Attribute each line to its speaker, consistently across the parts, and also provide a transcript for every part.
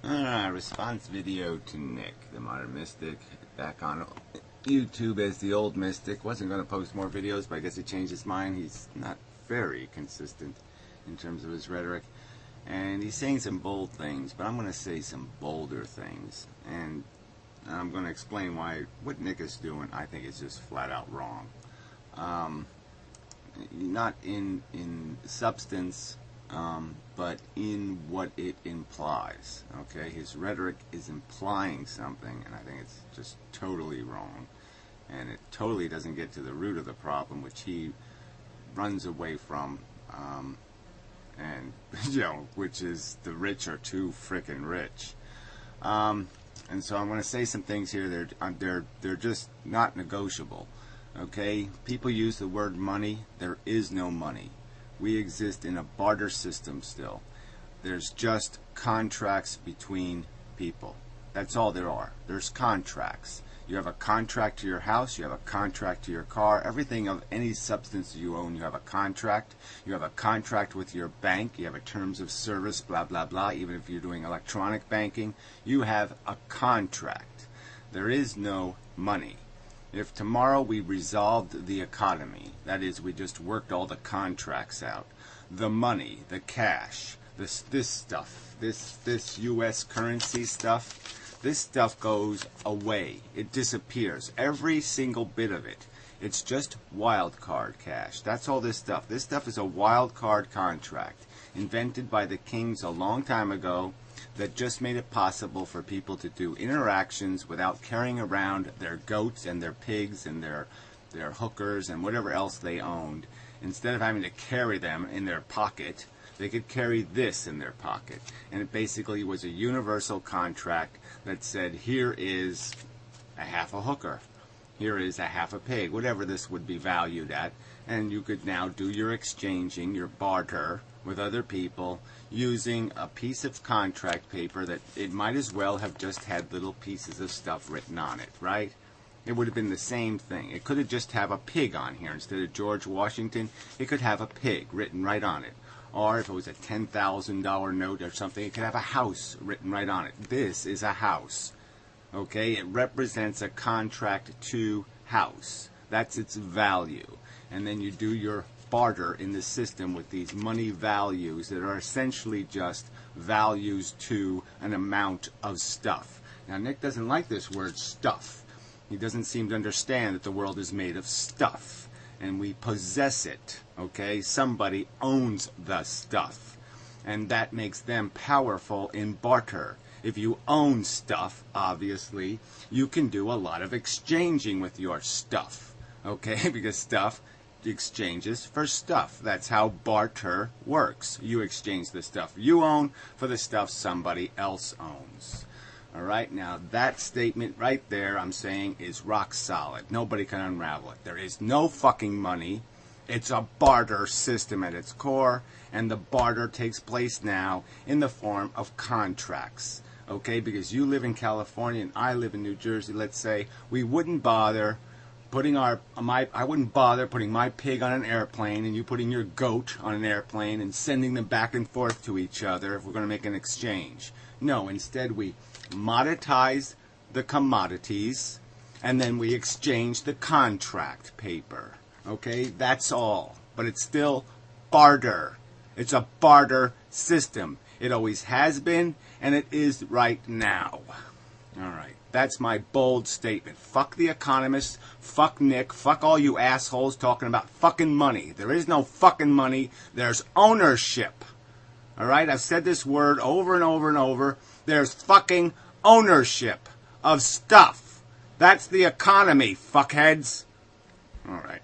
Speaker 1: Response video to Nick, the Modern Mystic, back on YouTube as the Old Mystic. Wasn't going to post more videos, but I guess he changed his mind. He's not very consistent in terms of his rhetoric. And he's saying some bold things, but I'm going to say some bolder things. And I'm going to explain why what Nick is doing, I think, is just flat out wrong. Not in substance, but in what it implies. Okay, his rhetoric is implying something, and I think it's just totally wrong, and it totally doesn't get to the root of the problem, which he runs away from, and which is the rich are too frickin' rich. And so I'm going to say some things here. They're just not negotiable. Okay, people use the word money. There is no money. We exist in a barter system still. There's just contracts between people. That's all there are. There's contracts. You have a contract to your house. You have a contract to your car. Everything of any substance you own, you have a contract. You have a contract with your bank. You have a terms of service, blah, blah, blah. Even if you're doing electronic banking, you have a contract. There is no money. If tomorrow we resolved the economy, that is, we just worked all the contracts out, the money, the cash, this stuff, this U.S. currency stuff, this stuff goes away. It disappears. Every single bit of it. It's just wild card cash. That's all this stuff. This stuff is a wild card contract invented by the kings a long time ago, that just made it possible for people to do interactions without carrying around their goats and their pigs and their hookers and whatever else they owned. Instead of having to carry them in their pocket, they could carry this in their pocket. And it basically was a universal contract that said, here is a half a hooker, here is a half a pig, whatever this would be valued at. And you could now do your exchanging, your barter, with other people using a piece of contract paper that it might as well have just had little pieces of stuff written on it, right? It would have been the same thing. It could have just have a pig on here. Instead of George Washington, it could have a pig written right on it. Or if it was a $10,000 note or something, it could have a house written right on it. This is a house. Okay? It represents a contract to house. That's its value. And then you do your barter in the system with these money values that are essentially just values to an amount of stuff. Now, Nick doesn't like this word stuff. He doesn't seem to understand that the world is made of stuff, and we possess it, okay? Somebody owns the stuff, and that makes them powerful in barter. If you own stuff, obviously, you can do a lot of exchanging with your stuff, okay? Because stuff exchanges for stuff. That's how barter works. You exchange the stuff you own for the stuff somebody else owns. All right, now that statement right there, I'm saying, is rock solid. Nobody can unravel it. There is no fucking money. It's a barter system at its core, and the barter takes place now in the form of contracts. Okay, because you live in California and I live in New Jersey, let's say, we wouldn't bother I wouldn't bother putting my pig on an airplane and you putting your goat on an airplane and sending them back and forth to each other if we're going to make an exchange. No, instead we monetize the commodities and then we exchange the contract paper. Okay, that's all. But it's still barter. It's a barter system. It always has been, and it is right now. All right. That's my bold statement. Fuck the economists, fuck Nick, fuck all you assholes talking about fucking money. There is no fucking money. There's ownership. All right? I've said this word over and over and over. There's fucking ownership of stuff. That's the economy, fuckheads. All right.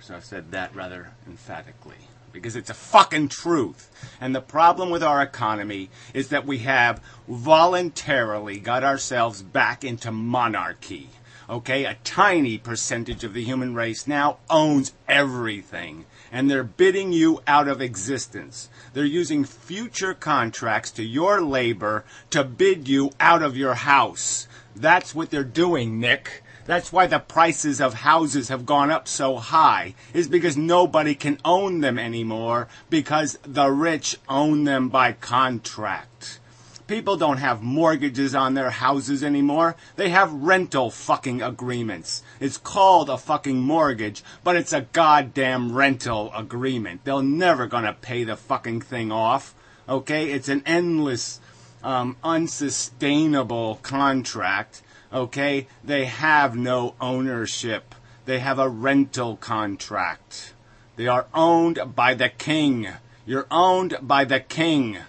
Speaker 1: So I've said that rather emphatically, because it's a fucking truth. And the problem with our economy is that we have voluntarily got ourselves back into monarchy. Okay, a tiny percentage of the human race now owns everything, and they're bidding you out of existence. They're using future contracts to your labor to bid you out of your house. That's what they're doing, Nick. That's why the prices of houses have gone up so high, is because nobody can own them anymore because the rich own them by contract. People don't have mortgages on their houses anymore. They have rental fucking agreements. It's called a fucking mortgage, but it's a goddamn rental agreement. They're never gonna pay the fucking thing off. Okay? It's an endless, unsustainable contract. Okay? They have no ownership. They have a rental contract. They are owned by the king. You're owned by the king.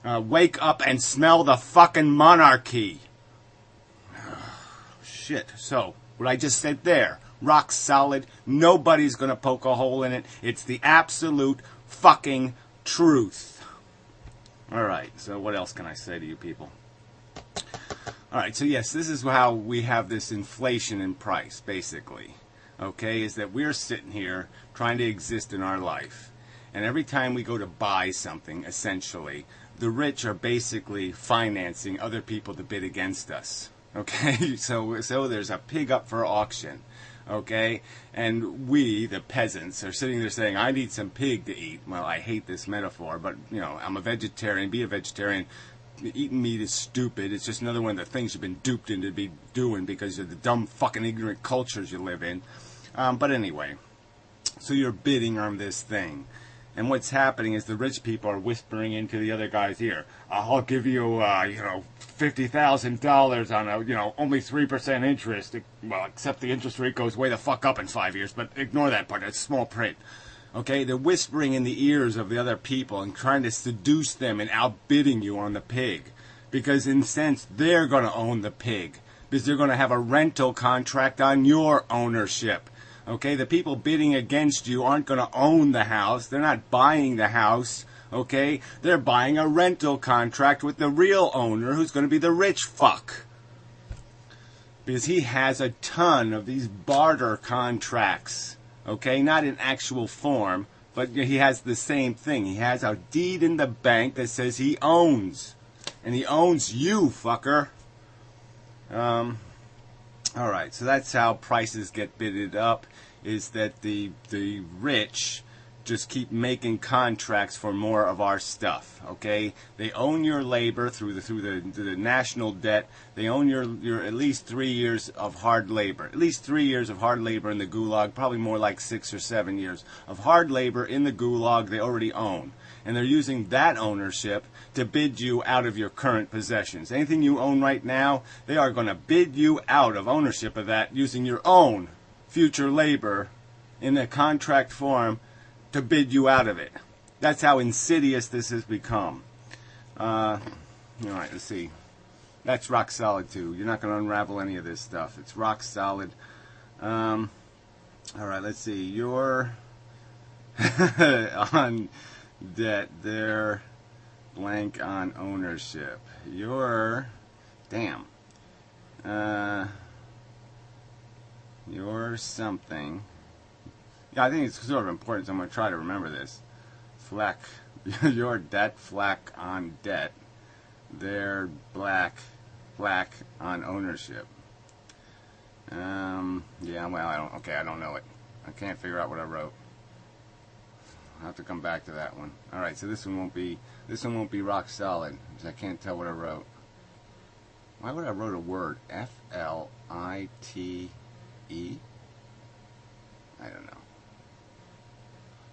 Speaker 1: Wake up and smell the fucking monarchy. Shit. So, what I just said there, rock solid. Nobody's gonna poke a hole in it. It's the absolute fucking truth. Alright, so what else can I say to you people? Alright, so yes, this is how we have this inflation in price, basically. Okay, is that we're sitting here trying to exist in our life. And every time we go to buy something, essentially, the rich are basically financing other people to bid against us. Okay, so there's a pig up for auction. Okay, and we, the peasants, are sitting there saying, I need some pig to eat. Well, I hate this metaphor, but, you know, I'm a vegetarian. Be a vegetarian. Eating meat is stupid. It's just another one of the things you've been duped into be doing because of the dumb fucking ignorant cultures you live in. But anyway, so you're bidding on this thing. And what's happening is the rich people are whispering into the other guy's ear, I'll give you, $50,000 on only 3% interest. Well, except the interest rate goes way the fuck up in 5 years, but ignore that part. It's small print. Okay, they're whispering in the ears of the other people and trying to seduce them and outbidding you on the pig. Because in a sense, they're going to own the pig. Because they're going to have a rental contract on your ownership. Okay, the people bidding against you aren't going to own the house. They're not buying the house. Okay, they're buying a rental contract with the real owner who's going to be the rich fuck. Because he has a ton of these barter contracts. Okay, not in actual form, but he has the same thing. He has a deed in the bank that says he owns. And he owns you, fucker. Alright, so that's how prices get bidded up, is that the rich just keep making contracts for more of our stuff, okay? They own your labor through the national debt. They own your at least 3 years of hard labor. At least 3 years of hard labor in the gulag, probably more like 6 or 7 years of hard labor in the gulag they already own. And they're using that ownership to bid you out of your current possessions. Anything you own right now, they are going to bid you out of ownership of that using your own future labor in a contract form to bid you out of it. That's how insidious this has become. Alright, let's see. That's rock solid too. You're not going to unravel any of this stuff. It's rock solid. Alright, let's see. You're on debt. They're blank on ownership. You're you're something. Yeah, I think it's sort of important, so I'm going to try to remember this. Fleck. Your debt, fleck on debt. They're black on ownership. Yeah, well, I don't know it. I can't figure out what I wrote. I'll have to come back to that one. Alright, so this one won't be rock solid, because I can't tell what I wrote. Why would I wrote a word? F-L-I-T-E? I don't know.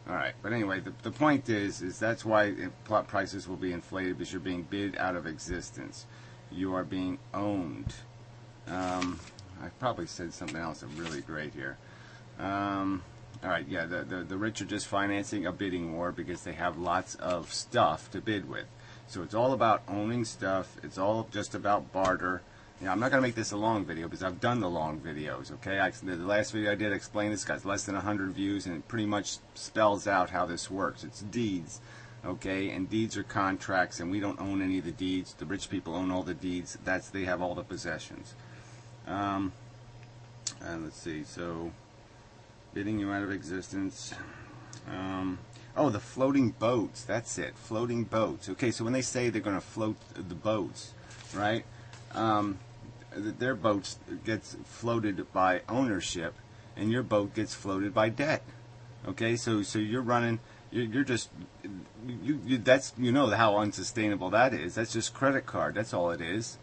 Speaker 1: Alright, but anyway, the point is that's why plot prices will be inflated, because you're being bid out of existence. You are being owned. I probably said something else really great here. Alright, yeah, the rich are just financing a bidding war because they have lots of stuff to bid with. So it's all about owning stuff. It's all just about barter. I'm not going to make this a long video because I've done the long videos, okay? The last video I did explain this, got less than 100 views, and it pretty much spells out how this works. It's deeds, okay? And deeds are contracts, and we don't own any of the deeds. The rich people own all the deeds. They have all the possessions. And let's see, so bidding you out of existence. Oh, the floating boats. That's it. Floating boats. Okay, so when they say they're going to float the boats, right? Their boat gets floated by ownership, and your boat gets floated by debt. Okay, so you're running. You're just that's, you know how unsustainable that is. That's just credit card. That's all it is.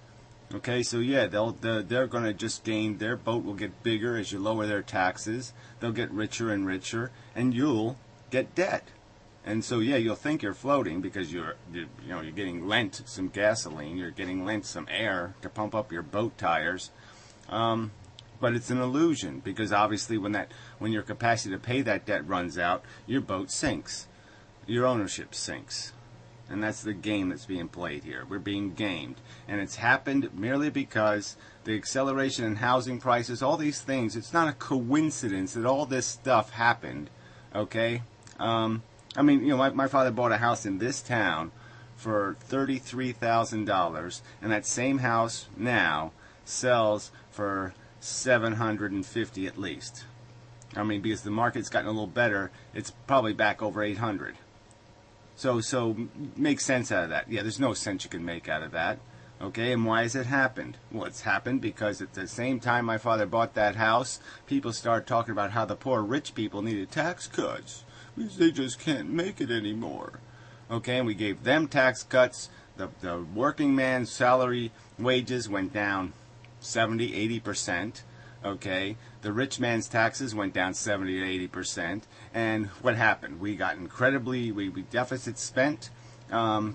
Speaker 1: Okay, so yeah, they're going to just gain. Their boat will get bigger as you lower their taxes. They'll get richer and richer, and you'll get debt. And so yeah, you'll think you're floating because you're getting lent some gasoline, you're getting lent some air to pump up your boat tires. But it's an illusion, because obviously when your capacity to pay that debt runs out, your boat sinks, your ownership sinks. And that's the game that's being played here. We're being gamed. And it's happened merely because the acceleration in housing prices, all these things, it's not a coincidence that all this stuff happened. Okay? I mean, my father bought a house in this town for $33,000, and that same house now sells for $750 at least. I mean, because the market's gotten a little better, it's probably back over 800. So make sense out of that. Yeah, there's no sense you can make out of that. Okay, and why has it happened? Well, it's happened because at the same time my father bought that house, people started talking about how the poor rich people needed tax cuts because they just can't make it anymore. Okay, and we gave them tax cuts. The working man's salary wages went down 70-80%. Okay, the rich man's taxes went down 70-80%, and what happened? We got incredibly, we deficit spent,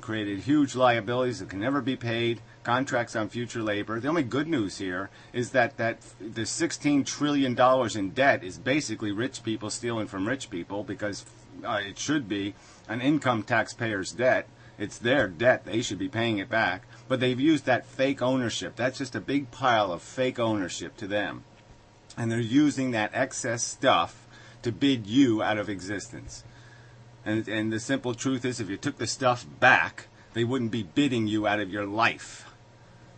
Speaker 1: created huge liabilities that can never be paid, contracts on future labor. The only good news here is that the $16 trillion in debt is basically rich people stealing from rich people, because it should be an income taxpayer's debt. It's their debt. They should be paying it back. But they've used that fake ownership. That's just a big pile of fake ownership to them. And they're using that excess stuff to bid you out of existence. And the simple truth is, if you took the stuff back, they wouldn't be bidding you out of your life.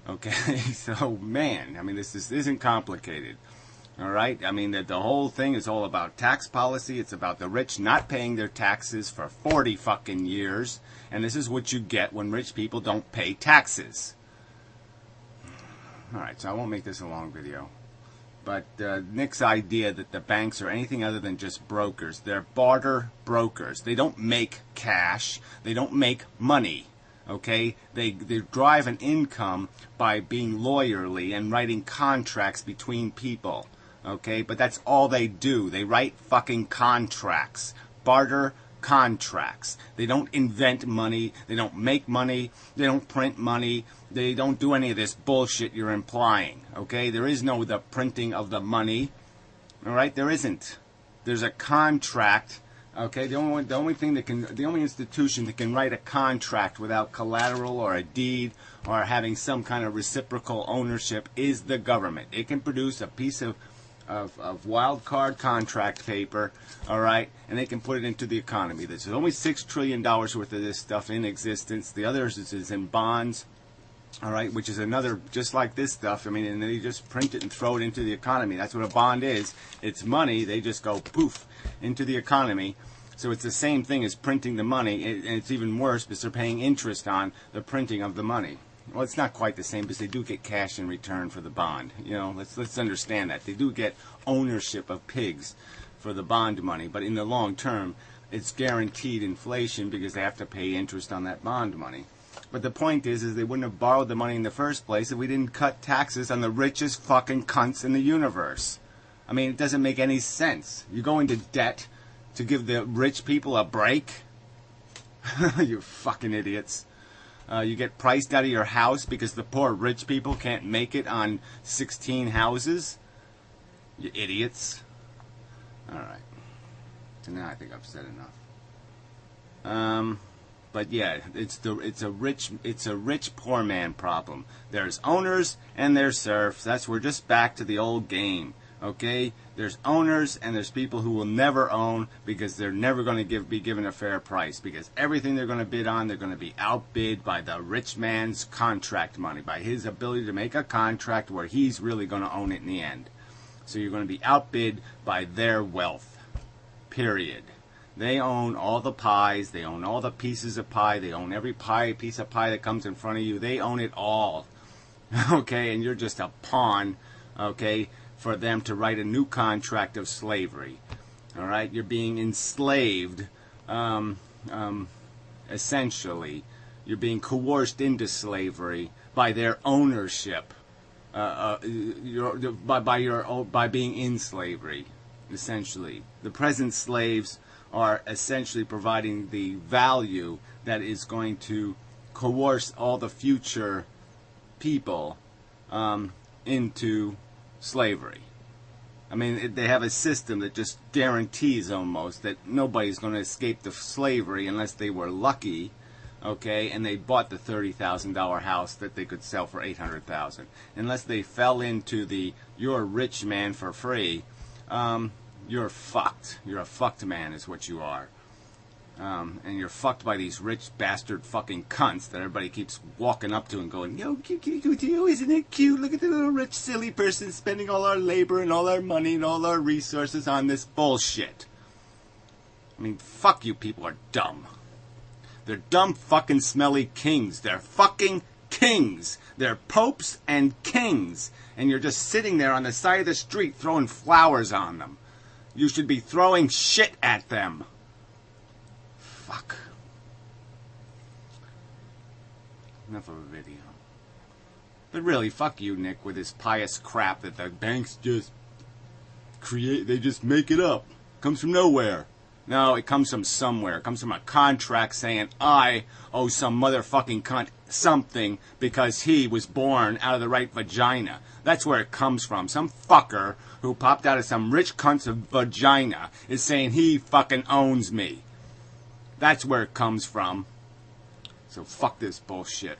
Speaker 1: Okay? So, man, I mean, this isn't complicated. All right? I mean, the whole thing is all about tax policy. It's about the rich not paying their taxes for 40 fucking years. And this is what you get when rich people don't pay taxes. All right, so I won't make this a long video. But Nick's idea that the banks are anything other than just brokers. They're barter brokers. They don't make cash. They don't make money. Okay? They drive an income by being lawyerly and writing contracts between people. Okay? But that's all they do. They write fucking contracts. Barter contracts. They don't invent money. They don't make money. They don't print money. They don't do any of this bullshit you're implying. Okay? There is no the printing of the money. All right? There isn't. There's a contract. Okay? The only institution that can write a contract without collateral or a deed or having some kind of reciprocal ownership is the government. It can produce a piece of wild card contract paper, all right, and they can put it into the economy. There's only $6 trillion worth of this stuff in existence. The others is in bonds, all right, which is another, just like this stuff. I mean, and they just print it and throw it into the economy. That's what a bond is. It's money. They just go poof into the economy. So it's the same thing as printing the money, and it's even worse because they're paying interest on the printing of the money. Well, it's not quite the same because they do get cash in return for the bond. You know, let's understand that. They do get ownership of pigs for the bond money, but in the long term, it's guaranteed inflation because they have to pay interest on that bond money. But the point is they wouldn't have borrowed the money in the first place if we didn't cut taxes on the richest fucking cunts in the universe. I mean, it doesn't make any sense. You go into debt to give the rich people a break? You fucking idiots. You get priced out of your house because the poor rich people can't make it on 16 houses? You idiots. All right. So now I think I've said enough. But yeah, it's a rich poor man problem. There's owners and there's serfs. We're just back to the old game. Okay? There's owners and there's people who will never own because they're never going to be given a fair price, because everything they're going to bid on, they're going to be outbid by the rich man's contract money, by his ability to make a contract where he's really going to own it in the end. So you're going to be outbid by their wealth. Period. They own all the pies. They own all the pieces of pie. They own every piece of pie that comes in front of you. They own it all. Okay? And you're just a pawn. Okay? For them to write a new contract of slavery. All right? You're being enslaved essentially. You're being coerced into slavery by their ownership, by being in slavery, essentially. The present slaves are essentially providing the value that is going to coerce all the future people into slavery. I mean, they have a system that just guarantees almost that nobody's going to escape the slavery unless they were lucky, okay, and they bought the $30,000 house that they could sell for $800,000. Unless they fell into the "you're a rich man for free," you're fucked. You're a fucked man is what you are. And you're fucked by these rich bastard fucking cunts that everybody keeps walking up to and going, "Yo, isn't it cute? Look at the little rich silly person spending all our labor and all our money and all our resources on this bullshit." I mean, fuck you people are dumb. They're dumb fucking smelly kings. They're fucking kings. They're popes and kings. And you're just sitting there on the side of the street throwing flowers on them. You should be throwing shit at them. Fuck. Enough of a video. But really, fuck you, Nick, with this pious crap that the banks just create. They just make it up. Comes from nowhere. No, it comes from somewhere. It comes from a contract saying I owe some motherfucking cunt something because he was born out of the right vagina. That's where it comes from. Some fucker who popped out of some rich cunt's vagina is saying he fucking owns me. That's where it comes from. So fuck this bullshit.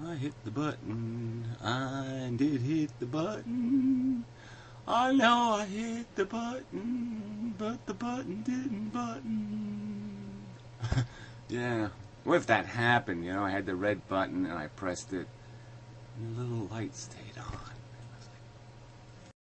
Speaker 1: I hit the button. I did hit the button. I know I hit the button, but the button didn't button. Yeah. What if that happened? You know, I had the red button and I pressed it and the little light stayed on.